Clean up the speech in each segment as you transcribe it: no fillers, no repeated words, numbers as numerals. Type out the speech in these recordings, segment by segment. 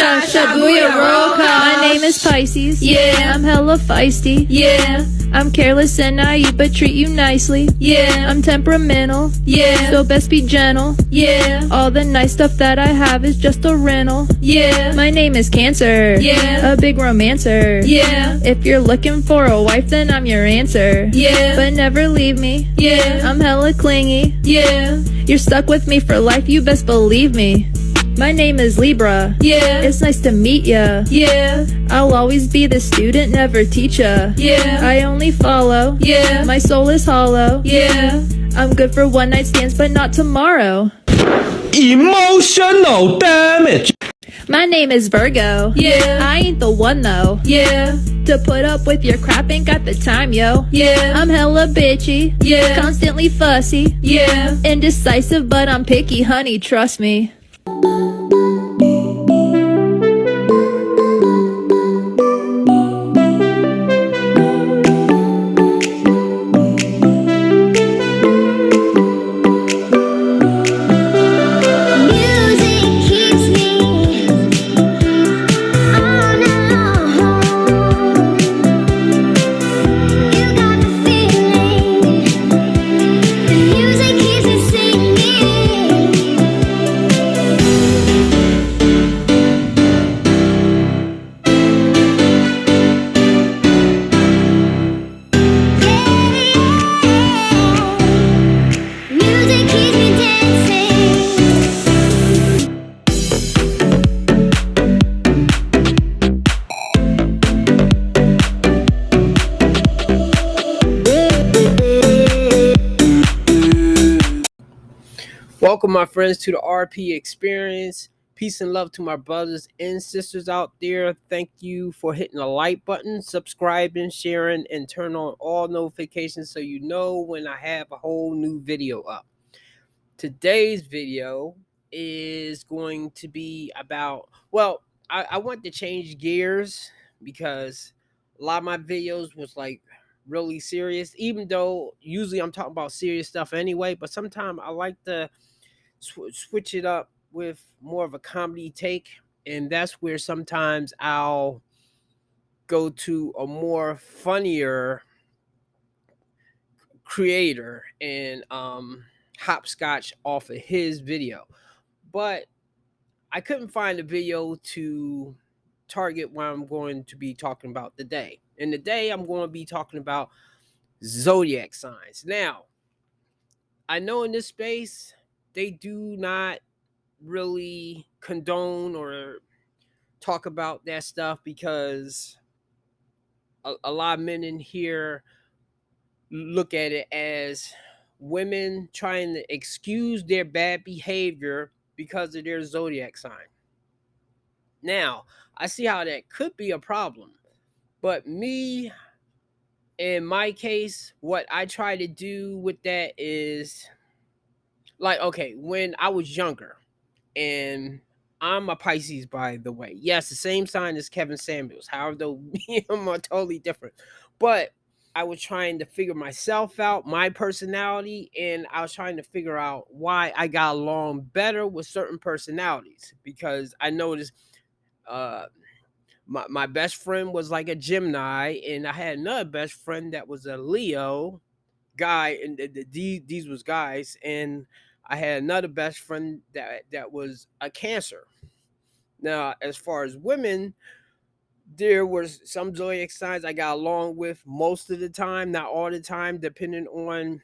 sha sha booyah roll call. My name is Pisces. Yeah. I'm hella feisty. Yeah. I'm careless and naive but treat you nicely. Yeah. I'm temperamental. Yeah. So best be gentle. Yeah. All the nice stuff that I have is just a rental. Yeah. My name is Cancer. Yeah. A big romancer. Yeah. If you're looking for a wife, then I'm your answer. Yeah. But never leave me. Yeah. I'm hella clingy. Yeah. You're stuck with me for life, you best believe me. My name is Libra. Yeah. It's nice to meet ya. Yeah. I'll always be the student, never teacher. Yeah. I only follow. Yeah. My soul is hollow. Yeah. I'm good for one night stands, but not tomorrow. Emotional damage. My name is Virgo. Yeah. I ain't the one though. Yeah. To put up with your crap ain't got the time, yo. Yeah. I'm hella bitchy. Yeah. Constantly fussy. Yeah. Indecisive, but I'm picky, honey, trust me. Welcome, my friends, to the RP experience. Peace and love to my brothers and sisters out there. Thank you for hitting the like button, subscribing, sharing, and turn on all notifications so you know when I have a whole new video up. Today's video is going to be about, well, I want to change gears because a lot of my videos was like really serious, even though usually I'm talking about serious stuff anyway, but sometimes I like to switch it up with more of a comedy take, and that's where sometimes I'll go to a more funnier creator and hopscotch off of his video. But I couldn't find a video to target what I'm going to be talking about today. And today I'm going to be talking about zodiac signs. Now, I know in this space they do not really condone or talk about that stuff because a lot of men in here look at it as women trying to excuse their bad behavior because of their zodiac sign. Now, I see how that could be a problem, but me, in my case, what I try to do with that is, like, okay, when I was younger, and I'm a Pisces, by the way. Yes, the same sign as Kevin Samuels. However, though me and him are totally different. But I was trying to figure myself out, my personality, and I was trying to figure out why I got along better with certain personalities. Because I noticed my best friend was like a Gemini, and I had another best friend that was a Leo guy, and these was guys, and I had another best friend that was a Cancer. Now, as far as women, there was some zodiac signs I got along with most of the time, not all the time, depending on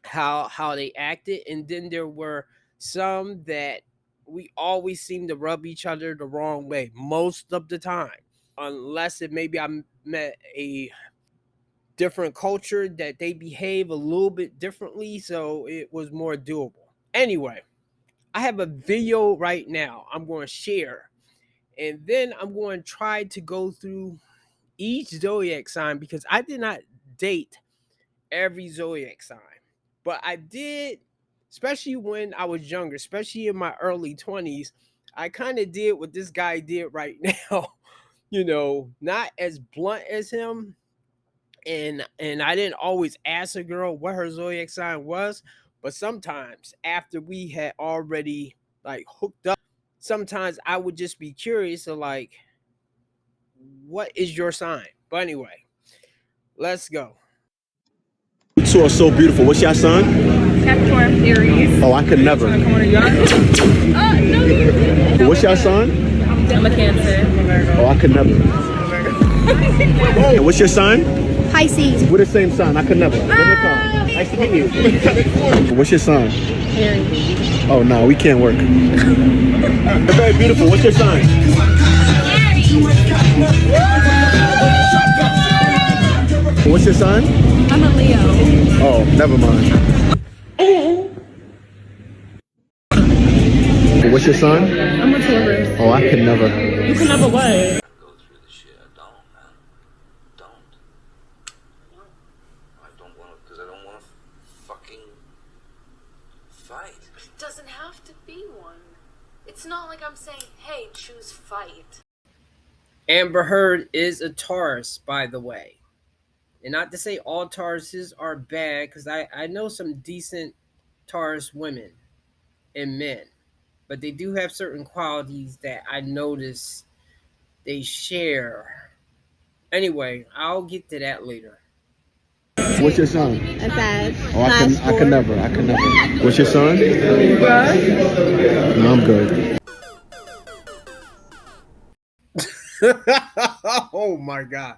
how they acted. And then there were some that we always seemed to rub each other the wrong way most of the time, unless it maybe I met a different culture that they behave a little bit differently, so it was more doable. Anyway, I have a video right now I'm going to share, and then I'm going to try to go through each zodiac sign because I did not date every zodiac sign, but I did, especially when I was younger, especially in my early 20s. I kind of did what this guy did right now, not as blunt as him, and I didn't always ask a girl what her zodiac sign was, but sometimes after we had already like hooked up, sometimes I would just be curious of like, what is your sign? But anyway, let's go. You two are so beautiful. What's your sign? Capricorn, Aries. Oh, I could never. No. What's your sign? I'm a Cancer. Oh, I could never. And what's your sign? Pisces. We're the same sign. I could never. Nice to meet you. What's your sign? Aries. Oh, no, we can't work. You're very beautiful. What's your sign? What's your sign? I'm a Leo. Oh, never mind. What's your sign? I'm a Taurus. Oh, I could never. You can never what? Go through the shit. I don't, man. Don't. I don't want to, because I don't want to fucking fight. It doesn't have to be one. It's not like I'm saying, hey, choose fight. Amber Heard is a Taurus, by the way. And not to say all Tauruses are bad, because I know some decent Taurus women and men. But they do have certain qualities that I notice they share. Anyway, I'll get to that later. What's your sign? A Sag. Oh, I can never. What's your sign? Libra. No, I'm good. Oh my God.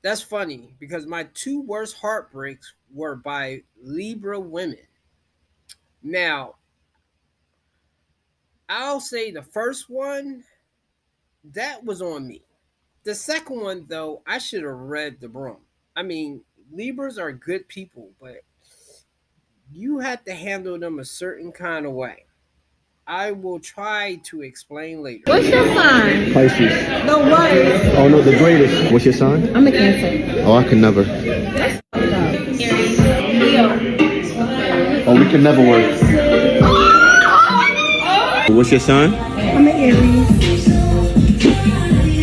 That's funny because my two worst heartbreaks were by Libra women. Now, I'll say the first one, that was on me. The second one, though, I should have read the room. I mean, Libras are good people, but you have to handle them a certain kind of way. I will try to explain later. What's your sign? Pisces. The worst. Oh, no, the greatest. What's your sign? I'm a Cancer. Oh, I can never. Aries. Leo. Oh, we can never work. What's your sign? I'm an Aries.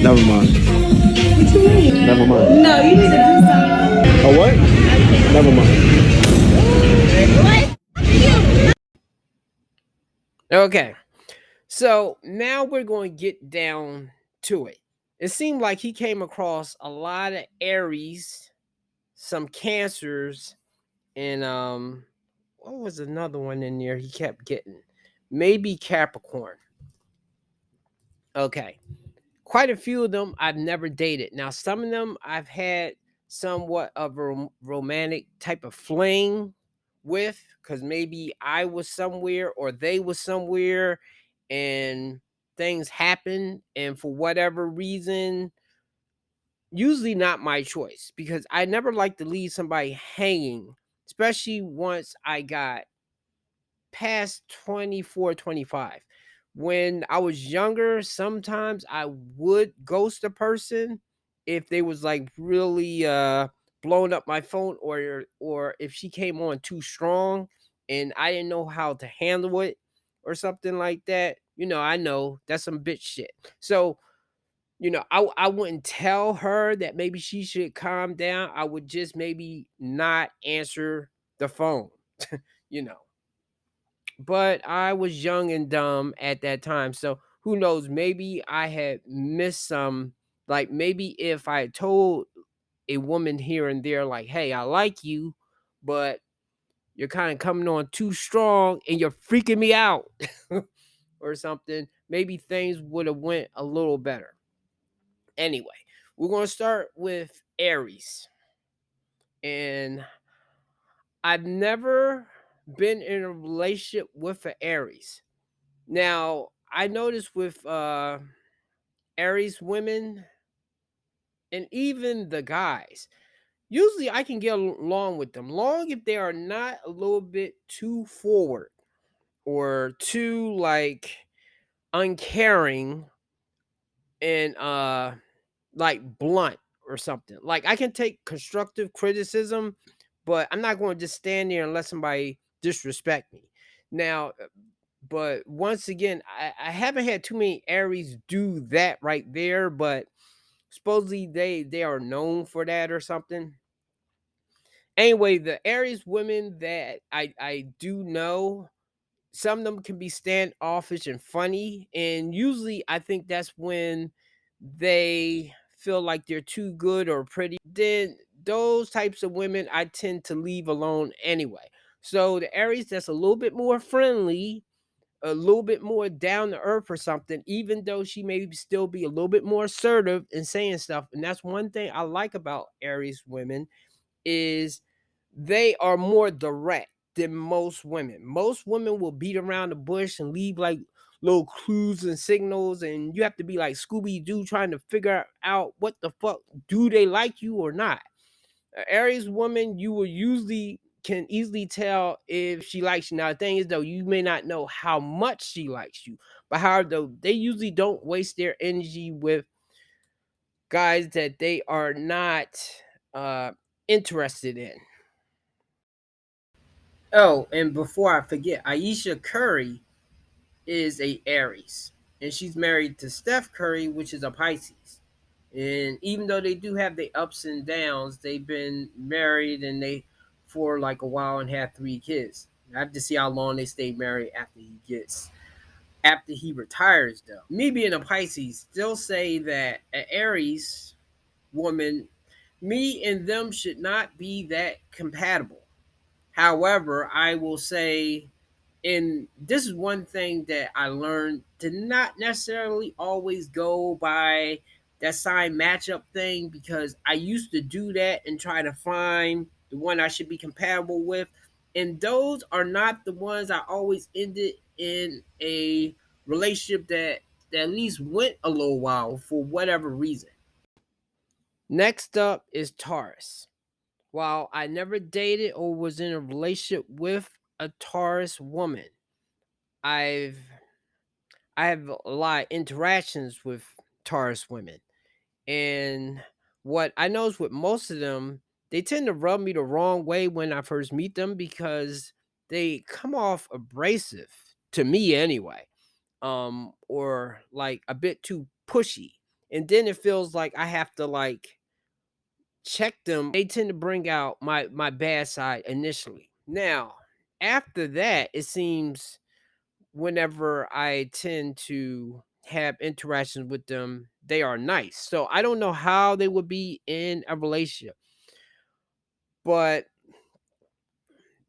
Never mind. What you mean? Never mind. No, you need to do something. Oh, what? Never mind. Okay, so now we're going to get down to it. It seemed like he came across a lot of Aries, some Cancers, and what was another one in there he kept getting? Maybe Capricorn. Okay, quite a few of them I've never dated. Now, some of them I've had somewhat of a romantic type of fling with, because maybe I was somewhere or they was somewhere and things happen, and for whatever reason, usually not my choice, because I never like to leave somebody hanging, especially once I got past 24, 25. When I was younger, sometimes I would ghost a person if they was like really blowing up my phone, or if she came on too strong and I didn't know how to handle it or something like that. You know, I know that's some bitch shit. So, you know, I wouldn't tell her that maybe she should calm down. I would just maybe not answer the phone, you know. But I was young and dumb at that time. So who knows? Maybe I had missed some. Like, maybe if I had told a woman here and there, like, hey, I like you, but you're kind of coming on too strong and you're freaking me out or something, maybe things would have went a little better. Anyway, we're going to start with Aries. And I've never been in a relationship with an Aries. Now, I noticed with Aries women and even the guys, usually I can get along with them, long if they are not a little bit too forward or too like uncaring and like blunt or something. Like, I can take constructive criticism, but I'm not going to just stand there and let somebody disrespect me. Now, but once again, I haven't had too many Aries do that right there, but supposedly they are known for that or something. Anyway, the Aries women that I do know some of them can be standoffish and funny, and usually I think that's when they feel like they're too good or pretty. Then those types of women I tend to leave alone anyway. So the Aries that's a little bit more friendly, a little bit more down to earth or something, even though she may still be a little bit more assertive in saying stuff. And that's one thing I like about Aries women is they are more direct than most women. Most women will beat around the bush and leave like little clues and signals, and you have to be like Scooby Doo trying to figure out what the fuck, do they like you or not. An Aries woman, you will usually can easily tell if she likes you. Now the thing is though, you may not know how much she likes you, but however though, they usually don't waste their energy with guys that they are not uh interested in. Oh, and before I forget, Aisha Curry is a Aries, and she's married to Steph Curry, which is a Pisces. And even though they do have their ups and downs, they've been married and they for like a while and had 3 kids. I have to see how long they stay married after he retires though. Me being a Pisces, still say that an Aries woman, me and them should not be that compatible. However, I will say, and this is one thing that I learned, to not necessarily always go by that sign matchup thing, because I used to do that and try to find the one I should be compatible with. And those are not the ones I always ended in a relationship that at least went a little while for whatever reason. Next up is Taurus. While I never dated or was in a relationship with a Taurus woman, I've I have a lot of interactions with Taurus women. And what I know is with most of them, they tend to rub me the wrong way when I first meet them because they come off abrasive to me anyway. Or like a bit too pushy. And then it feels like I have to like check them. They tend to bring out my bad side initially. Now, after that, it seems whenever I tend to have interactions with them, they are nice. So I don't know how they would be in a relationship, but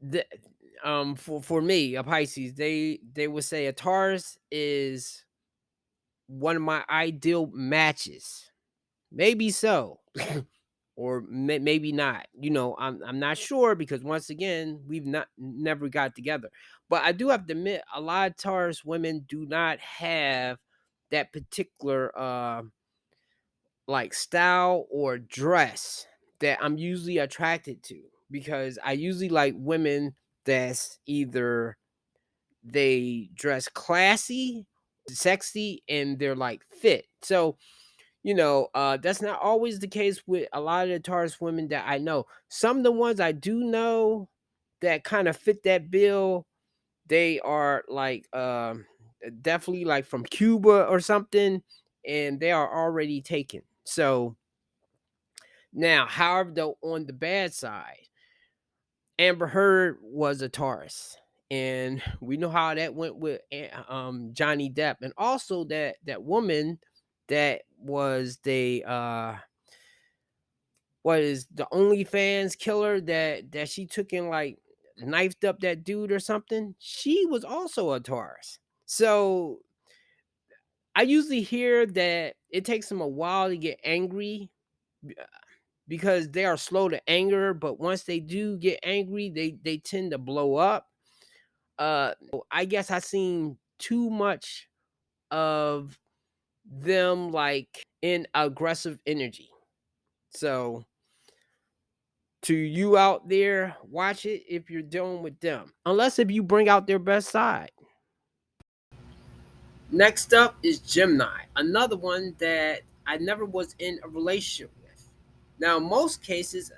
the, for me, a Pisces, they would say a Taurus is one of my ideal matches. Maybe so. Or maybe not. I'm not sure because once again, we've not never got together. But I do have to admit, a lot of Taurus women do not have that particular like style or dress that I'm usually attracted to, because I usually like women that's either they dress classy, sexy, and they're like fit. So that's not always the case with a lot of the Taurus women that I know. Some of the ones I do know that kind of fit that bill, they are like definitely like from Cuba or something, and they are already taken. So now, however, though, on the bad side, Amber Heard was a Taurus. And we know how that went with Johnny Depp, and also that woman that was the what is the OnlyFans killer that she took and like knifed up that dude or something. She was also a Taurus. So I usually hear that it takes them a while to get angry because they are slow to anger, but once they do get angry, they tend to blow up. I guess I seen too much of them like in aggressive energy. So to you out there, watch it if you're dealing with them. Unless if you bring out their best side. Next up is Gemini, another one that I never was in a relationship with. Now, in most cases,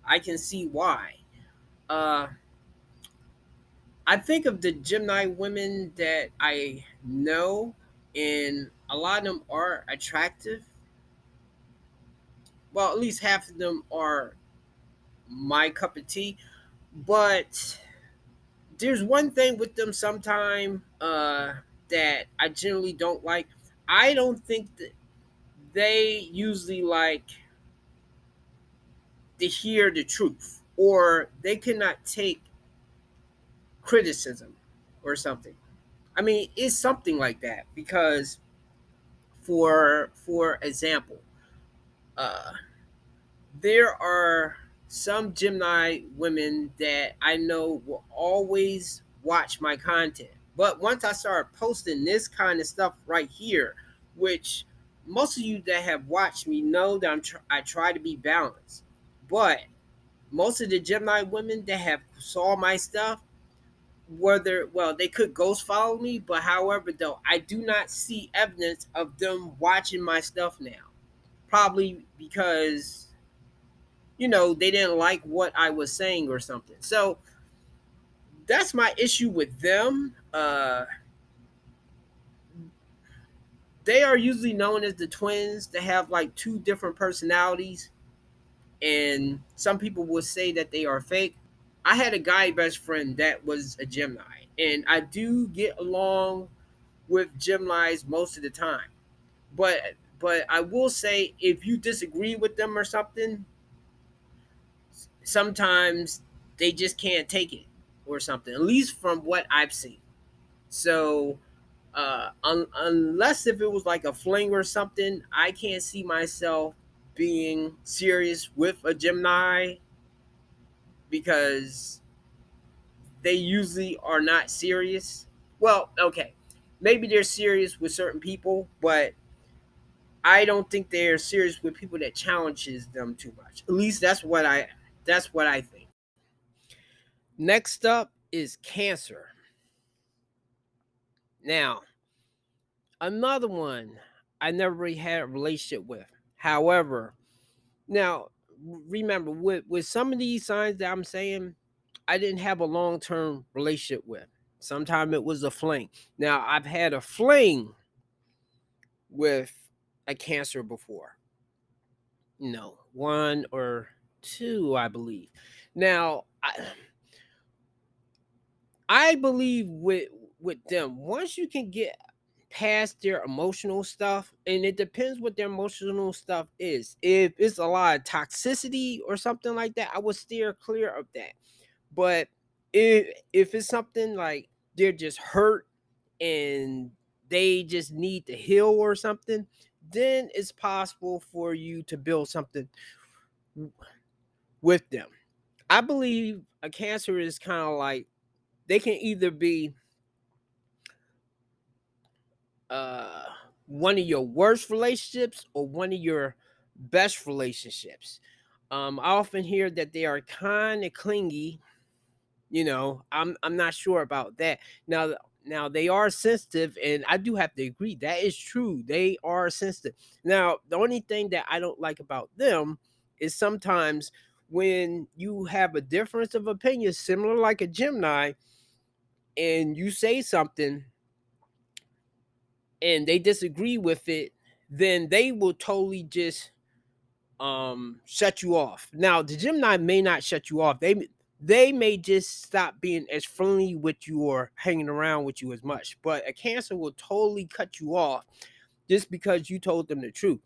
I can see why. Uh, I think of the Gemini women that I know, and a lot of them are attractive. Well, at least half of them are my cup of tea. But there's one thing with them sometime that I generally don't like. I don't think that they usually like to hear the truth, or they cannot take criticism or something. I mean, it's something like that because for example, uh there are some Gemini women that I know will always watch my content. But once I start posting this kind of stuff right here, which most of you that have watched me know that I try to be balanced. But most of the Gemini women that have saw my stuff, whether well they could ghost follow me, but however though I do not see evidence of them watching my stuff now. Probably because they didn't like what I was saying or something. So that's my issue with them. They are usually known as the twins. They have like two different personalities, and some people will say that they are fake. I had a guy best friend that was a Gemini, and I do get along with Geminis most of the time. But I will say if you disagree with them or something, sometimes they just can't take it or something. At least from what I've seen. So unless if it was like a fling or something, I can't see myself being serious with a Gemini because they usually are not serious. Well, okay, maybe they're serious with certain people, but I don't think they're serious with people that challenges them too much. At least that's what I think. Next up is Cancer. Now, another one I never really had a relationship with. However, now remember with some of these signs that I'm saying, I didn't have a long term relationship with. Sometimes it was a fling. Now I've had a fling with a Cancer before. One or two, I believe. Now I believe with them, once you can get past their emotional stuff, and it depends what their emotional stuff is. If it's a lot of toxicity or something like that, I would steer clear of that. But if it's something like they're just hurt and they just need to heal or something, then it's possible for you to build something with them. I believe a Cancer is kind of like they can either be uh one of your worst relationships or one of your best relationships. I often hear that they are kind of clingy. I'm not sure about that. Now they are sensitive, and I do have to agree that is true. They are sensitive. Now the only thing that I don't like about them is sometimes when you have a difference of opinion, similar like a Gemini, and you say something and they disagree with it, then they will totally just shut you off. Now the Gemini may not shut you off. They may just stop being as friendly with you or hanging around with you as much. But a Cancer will totally cut you off just because you told them the truth.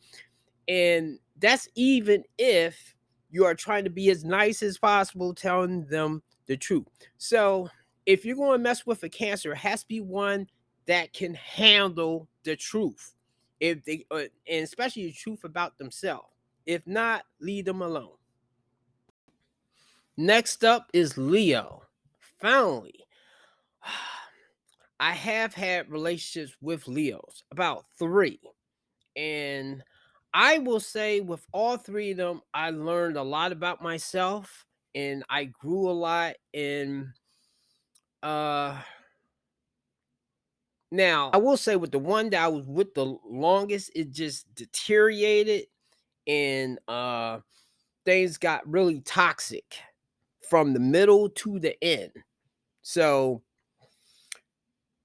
And that's even if you are trying to be as nice as possible, telling them the truth. So if you're going to mess with a Cancer, it has to be one that can handle the truth. If they and especially the truth about themselves. If not, leave them alone. Next up is Leo. Finally, I have had relationships with Leos, about three. And I will say, with all three of them, I learned a lot about myself and I grew a lot. And uh, now, I will say, with the one that I was with the longest, it just deteriorated and things got really toxic from the middle to the end. So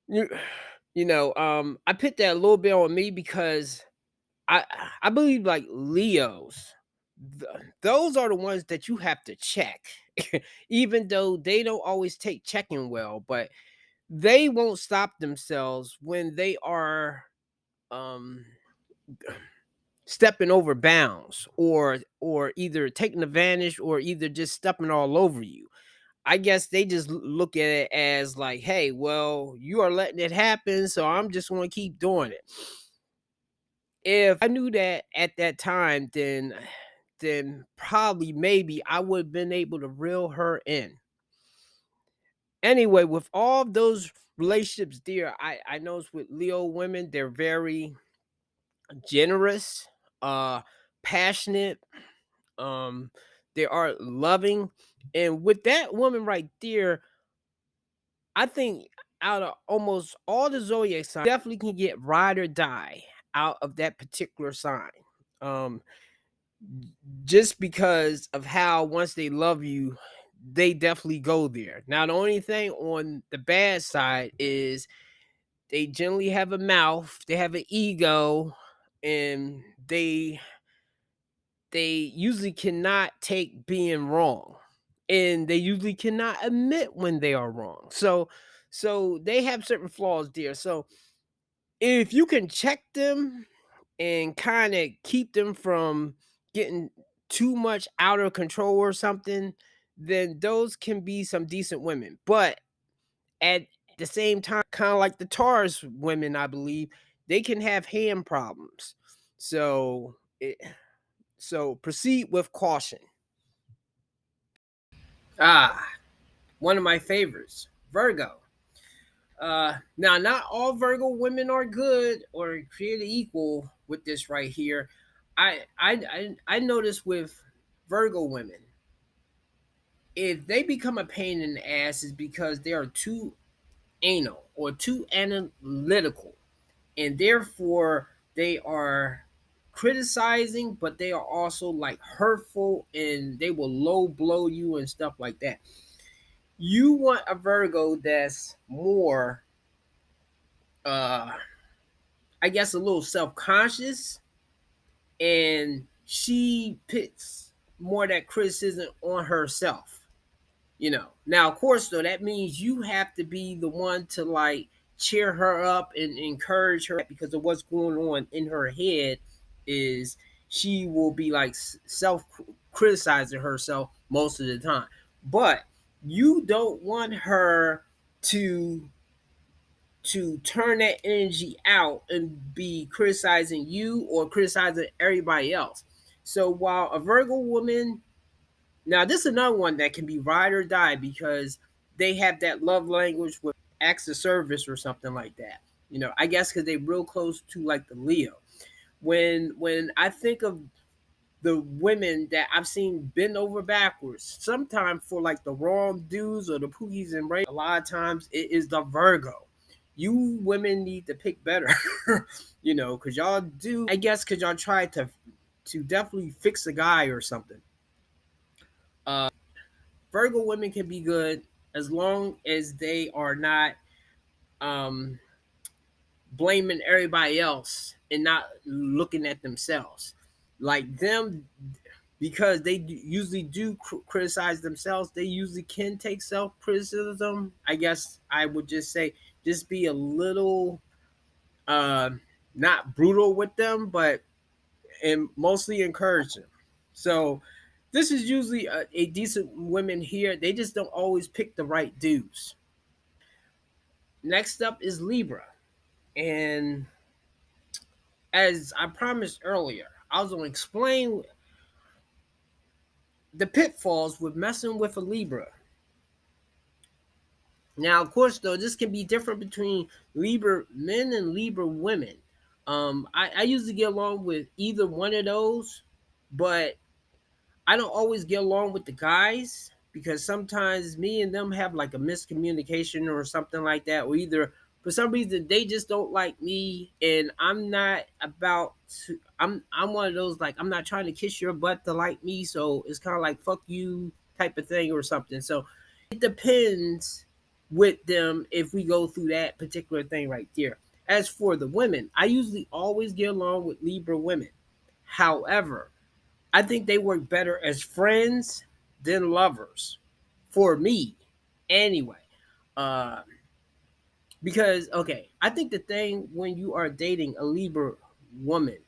you I put that a little bit on me because I I believe like Leos, those are the ones that you have to check even though they don't always take checking well, but they won't stop themselves when they are um stepping over bounds, or either taking advantage, or either just stepping all over you. I guess they just look at it as like, hey, well, you are letting it happen, so I'm just going to keep doing it. If I knew that at that time, then probably maybe I would have been able to reel her in. Anyway, with all of those relationships there, I noticed with Leo women, they're very generous, passionate, um, they are loving. And with that woman right there, I think out of almost all the zodiac signs, definitely can get ride or die out of that particular sign. Um, just because of how once they love you, they definitely go there. Now, the only thing on the bad side is they generally have a mouth, they have an ego, and they usually cannot take being wrong, and they usually cannot admit when they are wrong. So they have certain flaws there. So if you can check them and kind of keep them from getting too much out of control or something, then those can be some decent women. But at the same time, kind of like the Taurus women, I believe, they can have hand problems. So so proceed with caution. Ah, one of my favorites, Virgo. Now not all Virgo women are good or created equal with this right here. I notice with Virgo women, if they become a pain in the ass, is because they are too anal or too analytical, and therefore they are criticizing, but they are also like hurtful, and they will low blow you and stuff like that. You want a Virgo that's more, uh I guess, a little self-conscious, and she puts more of that criticism on herself. Now, of course, though, that means you have to be the one to like cheer her up and encourage her, because of what's going on in her head is she will be like self criticizing herself most of the time. But you don't want her to turn that energy out and be criticizing you or criticizing everybody else. So while a Virgo woman, now this is another one that can be ride or die, because they have that love language with acts of service or something like that. I guess because they're real close to like the Leo. When I think of the women that I've seen bend over backwards, sometimes for like the wrong dudes or the pookies and rape, a lot of times it is the Virgo. You women need to pick better, because y'all do, I guess, because y'all try to definitely fix a guy or something. Virgo women can be good as long as they are not um, blaming everybody else and not looking at themselves. Like them, because they usually do criticize themselves, they usually can take self criticism. I guess I would just say, just be a little uh, not brutal with them, but and mostly encourage them. So this is usually a decent women here. They just don't always pick the right dudes. Next up is Libra. And as I promised earlier, I was going to explain the pitfalls with messing with a Libra. Now, of course, though, this can be different between Libra men and Libra women. I usually get along with either one of those, but I don't always get along with the guys, because sometimes me and them have like a miscommunication or something like that, or either for some reason they just don't like me, and I'm not about to. I'm one of those, like, I'm not trying to kiss your butt to like me, so it's kind of like fuck you type of thing or something. So it depends with them if we go through that particular thing right there. As for the women, I usually always get along with Libra women. However, I think they work better as friends than lovers. for me anyway. Uh, because okay, I think the thing when you are dating a Libra woman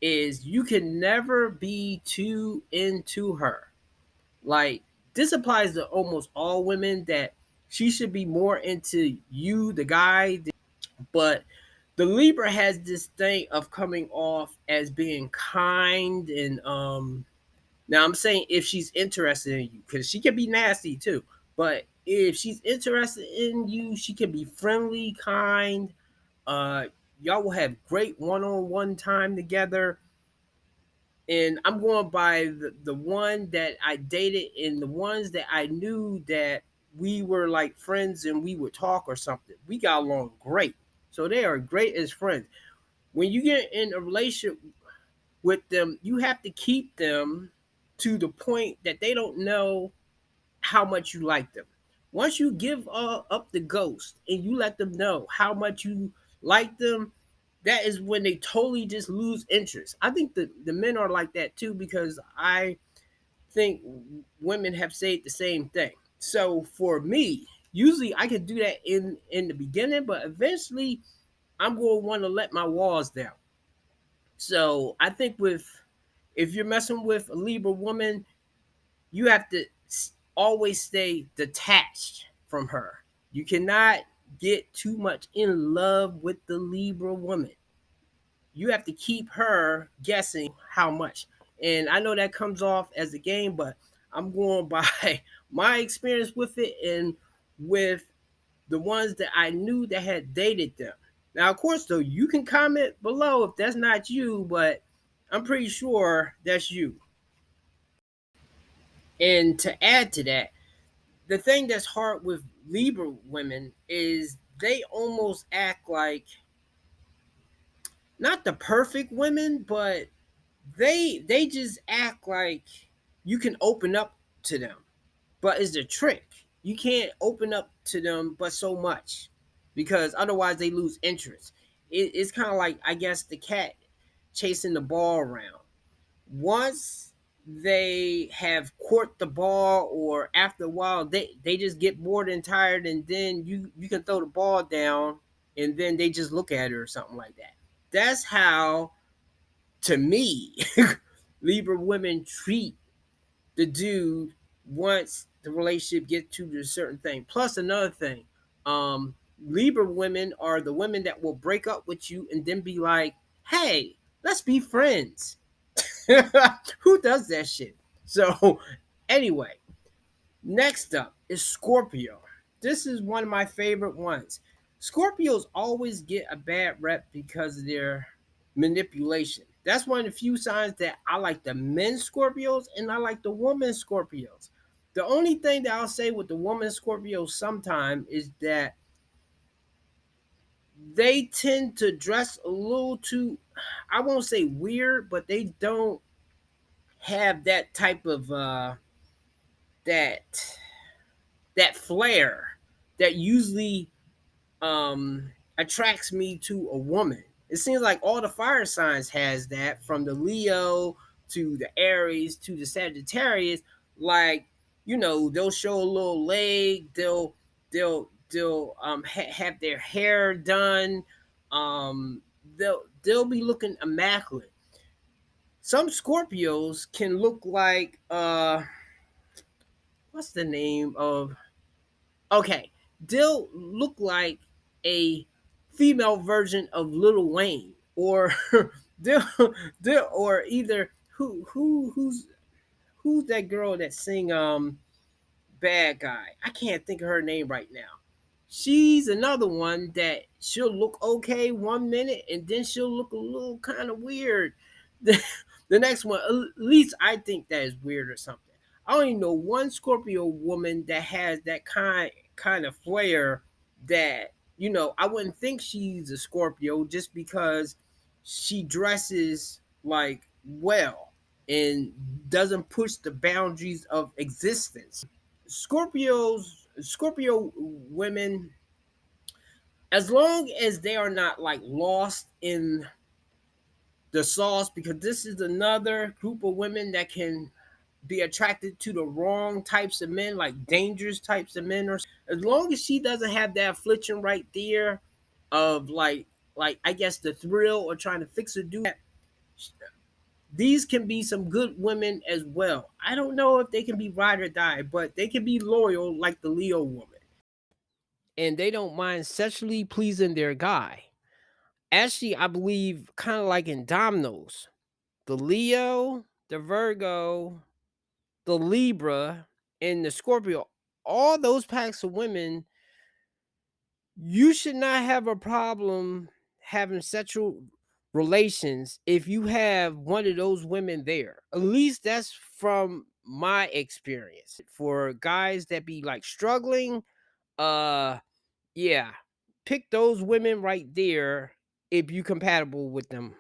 is you can never be too into her. Like this applies to almost all women that she should be more into you, the guy, but the Libra has this thing of coming off as being kind and now I'm saying if she's interested in you, because she can be nasty too. But if she's interested in you, she can be friendly, kind. Uh, y'all will have great one-on-one time together. And I'm going by the one that I dated and the ones that I knew that we were like friends and we would talk or something. We got along great. So they are great as friends. When you get in a relationship with them, you have to keep them to the point that they don't know how much you like them. Once you give up the ghost and you let them know how much you like them, that is when they totally just lose interest. I think the men are like that too because I think women have said the same thing. So for me, usually I can do that in the beginning, but eventually I'm going to want to let my walls down. So I think with if you're messing with a Libra woman, you have to always stay detached from her. You cannot get too much in love with the Libra woman. You have to keep her guessing how much. And I know that comes off as a game, but I'm going by my experience with it and with the ones that I knew that had dated them. Now, of course, though, you can comment below if that's not you, but I'm pretty sure that's you. And to add to that, the thing that's hard with Libra women is they almost act like not the perfect women, but they just act like you can open up to them. But it's the trick. You can't open up to them but so much because otherwise they lose interest. It's kind of like I guess the cat chasing the ball around. Once they have caught the ball or after a while they just get bored and tired and then you can throw the ball down and then they just look at it or something like that. That's how to me Libra women treat the dude once the relationship gets to a certain thing. Plus another thing, Libra women are the women that will break up with you and then be like, hey, let's be friends. Who does that shit? So anyway, next up is Scorpio. This is one of my favorite ones. Scorpios always get a bad rep because of their manipulation. That's one of the few signs that I like the men Scorpios and I like the woman Scorpios. The only thing that I'll say with the woman Scorpios sometime is that they tend to dress a little too, I won't say weird, but they don't have that type of that that flair that usually attracts me to a woman. It seems like all the fire signs has that, from the Leo to the Aries to the Sagittarius. Like, you know, they'll show a little leg, they'll have their hair done, they'll be looking immaculate. Some Scorpios can look like what's the name of, okay, they'll look like a female version of Lil Wayne, or they'll, or either who's that girl that sing Bad Guy? I can't think of her name right now. She's another one that she'll look okay one minute and then she'll look a little kind of weird the next one. At least I think that is weird or something. I only know one Scorpio woman that has that kind of flair that, you know, I wouldn't think she's a Scorpio just because she dresses like well and doesn't push the boundaries of existence. Scorpio women, as long as they are not like lost in the sauce, because this is another group of women that can be attracted to the wrong types of men, like dangerous types of men, or as long as she doesn't have that affliction right there of like I guess the thrill or trying to fix a dude. These can be some good women as well. I don't know if they can be ride or die, but they can be loyal like the Leo woman. And they don't mind sexually pleasing their guy. Actually, I believe kind of like in dominoes. The Leo, the Virgo, the Libra, and the Scorpio, all those packs of women, you should not have a problem having sexual relations if you have one of those women there. At least that's from my experience. For guys that be like struggling, uh yeah, pick those women right there if you compatible with them.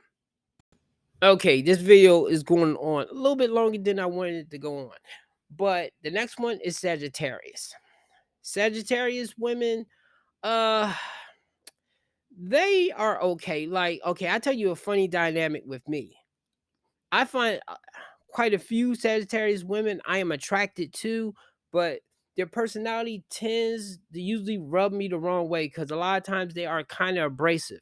Okay, this video is going on a little bit longer than I wanted it to go on. But the next one is Sagittarius. Sagittarius women, uh they are okay. Like, okay, I tell you a funny dynamic with me. I find quite a few Sagittarius women I am attracted to, but their personality tends to usually rub me the wrong way because a lot of times they are kind of abrasive,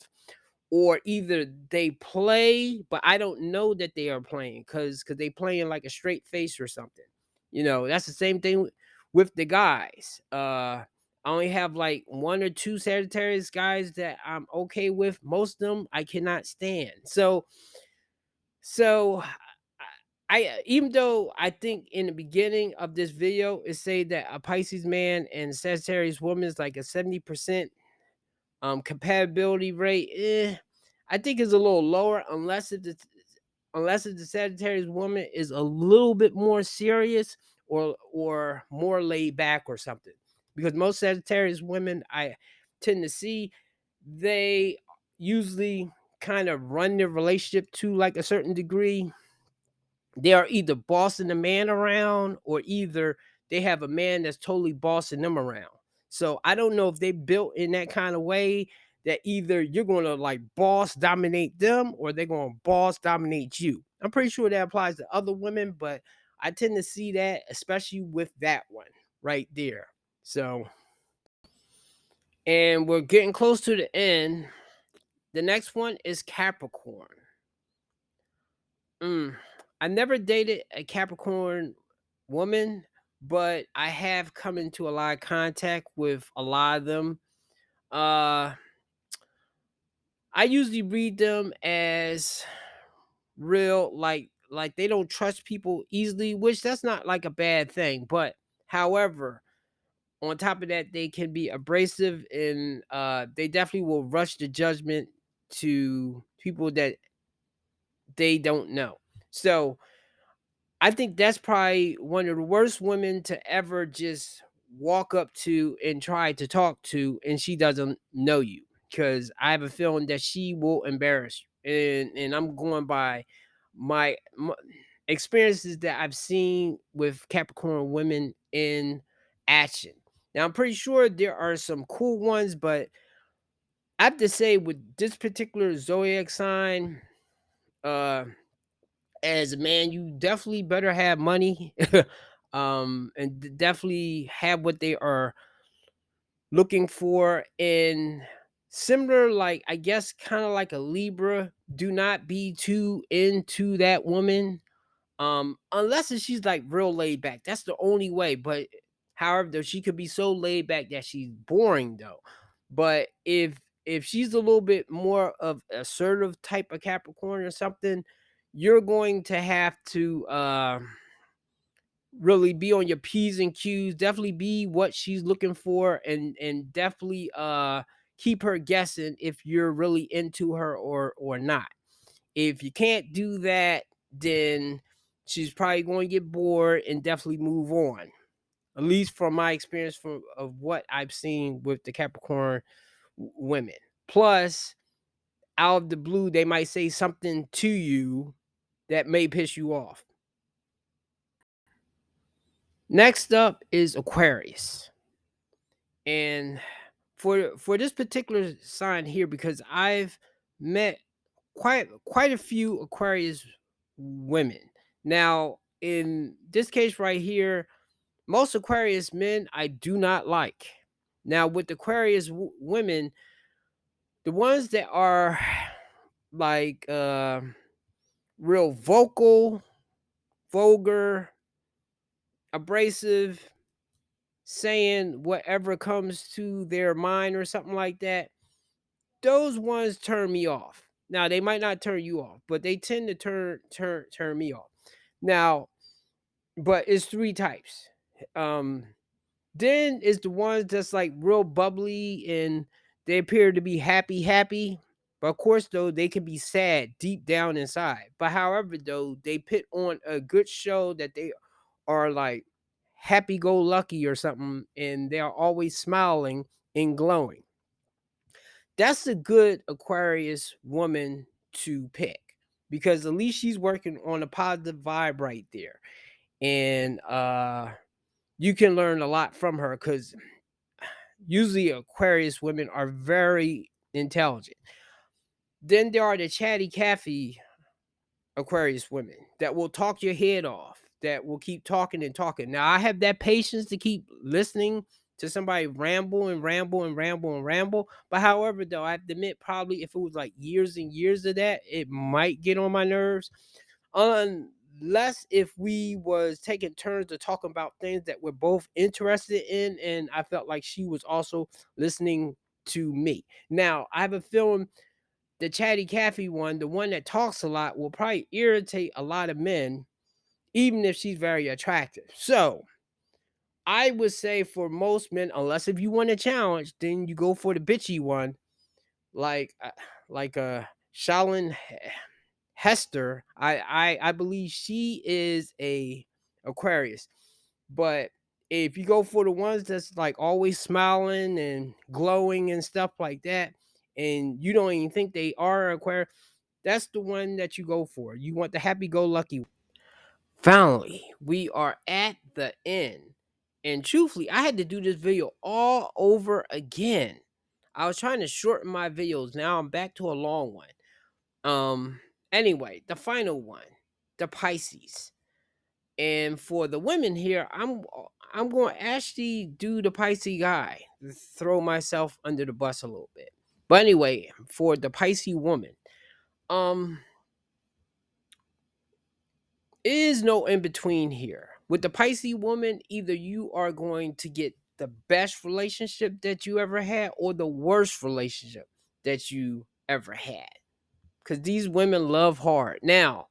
or either they play, but I don't know that they are playing because they playing like a straight face or something. That's the same thing with the guys. I only have like one or two Sagittarius guys that I'm okay with. Most of them I cannot stand. So I even though I think in the beginning of this video it say that a Pisces man and Sagittarius woman is like a 70% compatibility rate, I think is a little lower unless the Sagittarius woman is a little bit more serious or more laid back or something. Because most Sagittarius women I tend to see, they usually kind of run their relationship to like a certain degree. They are either bossing the man around or either they have a man that's totally bossing them around. So I don't know if they built in that kind of way that either you're going to like boss dominate them or they're going to boss dominate you. I'm pretty sure that applies to other women, but I tend to see that especially with that one right there. So, and we're getting close to the end. The next one is Capricorn. I never dated a Capricorn woman, but I have come into a lot of contact with a lot of them. Uh I usually read them as real, like they don't trust people easily, which that's not like a bad thing. But however, on top of that, they can be abrasive and they definitely will rush the judgment to people that they don't know. So I think that's probably one of the worst women to ever just walk up to and try to talk to, and she doesn't know you. Because I have a feeling that she will embarrass you, and I'm going by my experiences that I've seen with Capricorn women in action. Now I'm pretty sure there are some cool ones, but I have to say with this particular zodiac sign, uh as a man, you definitely better have money, and definitely have what they are looking for. And similar, like I guess, kind of like a Libra, do not be too into that woman, unless she's like real laid back. That's the only way. But however, though, she could be so laid back that she's boring though. But if she's a little bit more of assertive type of Capricorn or something, you're going to have to really be on your P's and Q's, definitely be what she's looking for, and definitely keep her guessing if you're really into her or not. If you can't do that, then she's probably going to get bored and definitely move on. At least from my experience of what I've seen with the Capricorn women. Plus, out of the blue, they might say something to you that may piss you off. Next up is Aquarius. And for this particular sign here, because I've met quite a few Aquarius women. Now, in this case right here, most Aquarius men I do not like. Now with Aquarius women, the ones that are like real vocal, vulgar, abrasive, saying whatever comes to their mind or something like that, those ones turn me off. Now they might not turn you off, but they tend to turn me off. Now, but it's three types. Um then is the ones that's like real bubbly and they appear to be happy. But of course, though, they can be sad deep down inside. But however, though, they put on a good show that they are like happy go lucky or something, and they are always smiling and glowing. That's a good Aquarius woman to pick because at least she's working on a positive vibe right there. And you can learn a lot from her because usually Aquarius women are very intelligent. Then there are the chatty Cathy Aquarius women that will talk your head off, that will keep talking and talking. Now, I have that patience to keep listening to somebody ramble and ramble and ramble and ramble. But however, though, I have to admit, probably if it was like years and years of that, it might get on my nerves. Unless if we was taking turns to talk about things that we're both interested in, and I felt like she was also listening to me. Now, I have a feeling the chatty Cathy one, the one that talks a lot, will probably irritate a lot of men, even if she's very attractive. So I would say for most men, unless if you want a challenge, then you go for the bitchy one, like Shalyn Hester. I believe she is a Aquarius, but if you go for the ones that's like always smiling and glowing and stuff like that, and you don't even think they are Aquarius, that's the one that you go for. You want the happy-go-lucky. Finally, we are at the end. And truthfully, I had to do this video all over again. I was trying to shorten my videos. Now I'm back to a long one. Anyway, the final one, the Pisces. And for the women here, I'm going to actually do the Pisces guy, throw myself under the bus a little bit. But anyway, for the Pisces woman, is no in between here. With the Pisces woman, either you are going to get the best relationship that you ever had or the worst relationship that you ever had. Because these women love hard. Now,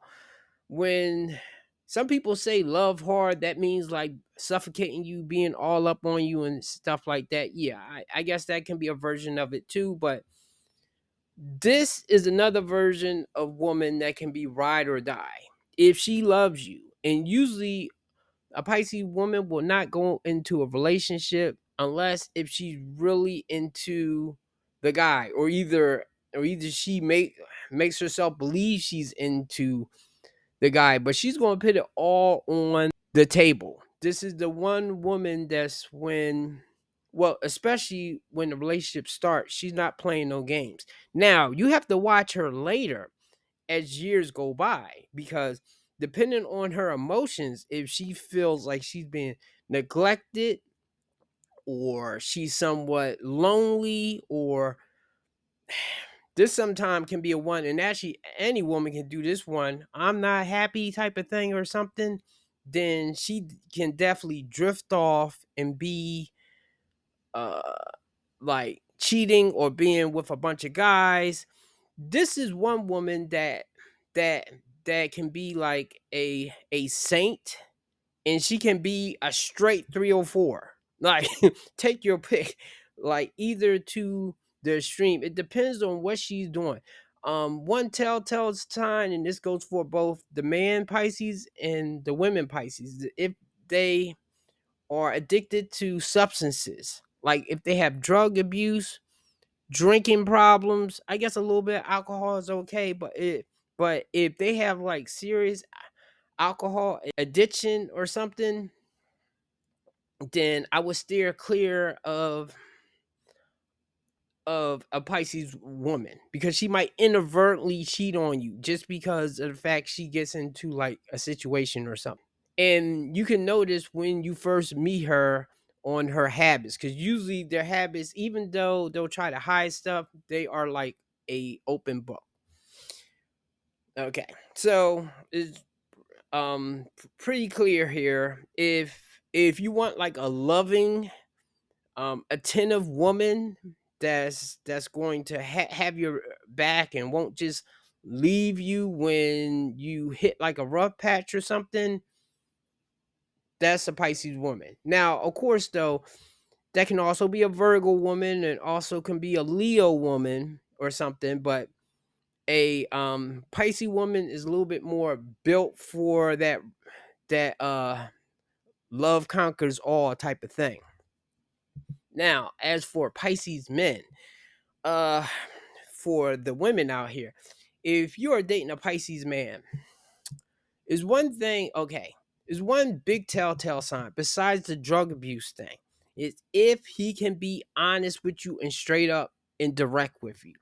when some people say love hard, that means like suffocating you, being all up on you and stuff like that. Yeah, I guess that can be a version of it too. But this is another version of woman that can be ride or die if she loves you. And usually a Pisces woman will not go into a relationship unless if she's really into the guy, or either she makes herself believe she's into the guy, but she's going to put it all on the table. This is the one woman that's when, well, especially when the relationship starts, she's not playing no games. Now, you have to watch her later as years go by, because depending on her emotions, if she feels like she's being neglected or she's somewhat lonely, or this sometimes can be a one, and actually any woman can do this one, I'm not happy type of thing or something, then she can definitely drift off and be uh like cheating or being with a bunch of guys. This is one woman that that can be like a saint, and she can be a straight 304. Like take your pick, like either to the extreme. It depends on what she's doing. One telltale sign, and this goes for both the man Pisces and the women Pisces, if they are addicted to substances, like if they have drug abuse, drinking problems. I guess a little bit of alcohol is okay, but if they have like serious alcohol addiction or something, then I would steer clear of a Pisces woman, because she might inadvertently cheat on you just because of the fact she gets into like a situation or something. And you can notice when you first meet her on her habits, because usually their habits, even though they'll try to hide stuff, they are like a open book. Okay, so it's pretty clear here. If you want like a loving, attentive woman that's going to have your back and won't just leave you when you hit like a rough patch or something, that's a Pisces woman. Now, of course, though, that can also be a Virgo woman and also can be a Leo woman or something, but a Pisces woman is a little bit more built for that love conquers all type of thing. Now, as for Pisces men, uh for the women out here, if you are dating a Pisces man, is one thing, okay, is one big telltale sign besides the drug abuse thing, is if he can be honest with you and straight up and direct with you.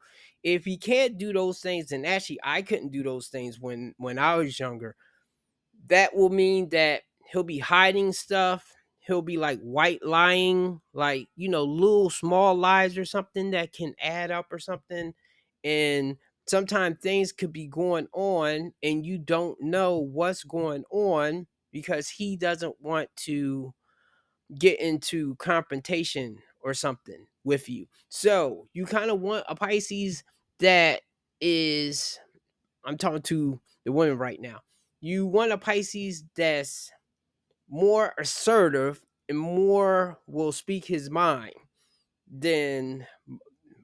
If he can't do those things, and actually I couldn't do those things when I was younger, that will mean that he'll be hiding stuff. He'll be like white lying, like, little small lies or something that can add up or something. And sometimes things could be going on and you don't know what's going on because he doesn't want to get into confrontation or something with you. So you kind of want a Pisces that is, I'm talking to the women right now. You want a Pisces that's more assertive and more will speak his mind than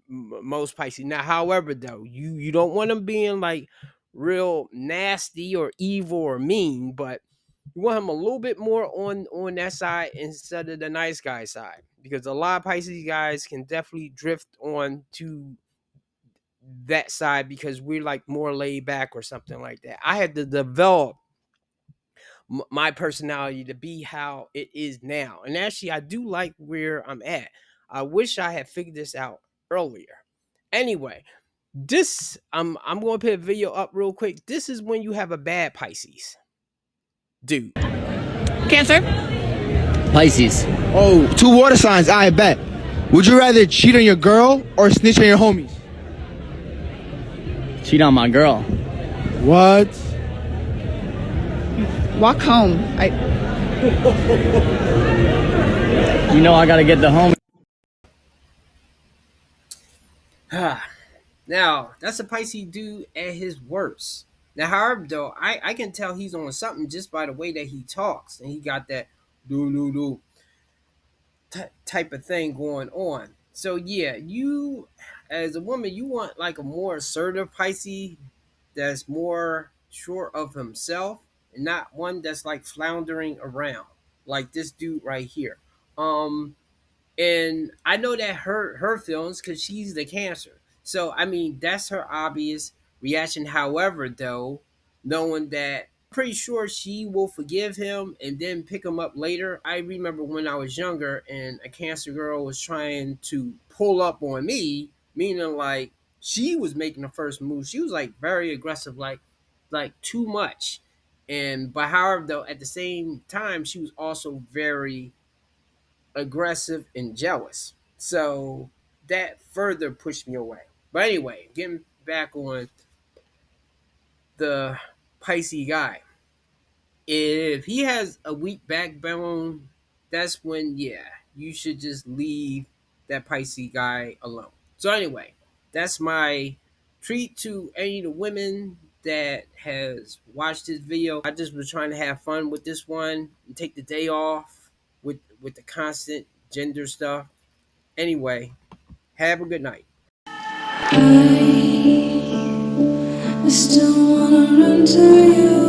most Pisces. Now, however, though, you don't want him being like real nasty or evil or mean, but you want him a little bit more on that side instead of the nice guy side, because a lot of Pisces guys can definitely drift on to that side because we're like more laid back or something like that. I had to develop my personality to be how it is now, and actually I do like where I'm at. I wish I had figured this out earlier. Anyway, this I'm going to put a video up real quick. This is when you have a bad Pisces dude. Cancer. Pisces. Oh, two water signs, I bet. Would you rather cheat on your girl or snitch on your homies? Cheat on my girl. What? Walk home. You know I gotta get the home. Now, that's a Pisces dude at his worst. Now, however, though, I can tell he's on something just by the way that he talks, and he got that do type of thing going on. So yeah, you as a woman, you want like a more assertive Pisces that's more sure of himself and not one that's like floundering around like this dude right here. And I know that her feelings because she's the Cancer. So I mean that's her obvious reaction. However, though, knowing that pretty sure she will forgive him and then pick him up later. I remember when I was younger and a Cancer girl was trying to pull up on me, meaning like she was making the first move. She was like very aggressive, like too much. And but however though, at the same time, she was also very aggressive and jealous. So that further pushed me away. But anyway, getting back on the Pisces guy. If he has a weak backbone, that's when, yeah, you should just leave that Pisces guy alone. So anyway, that's my treat to any of the women that has watched this video. I just was trying to have fun with this one and take the day off with the constant gender stuff. Anyway, have a good night. I still wanna run to you.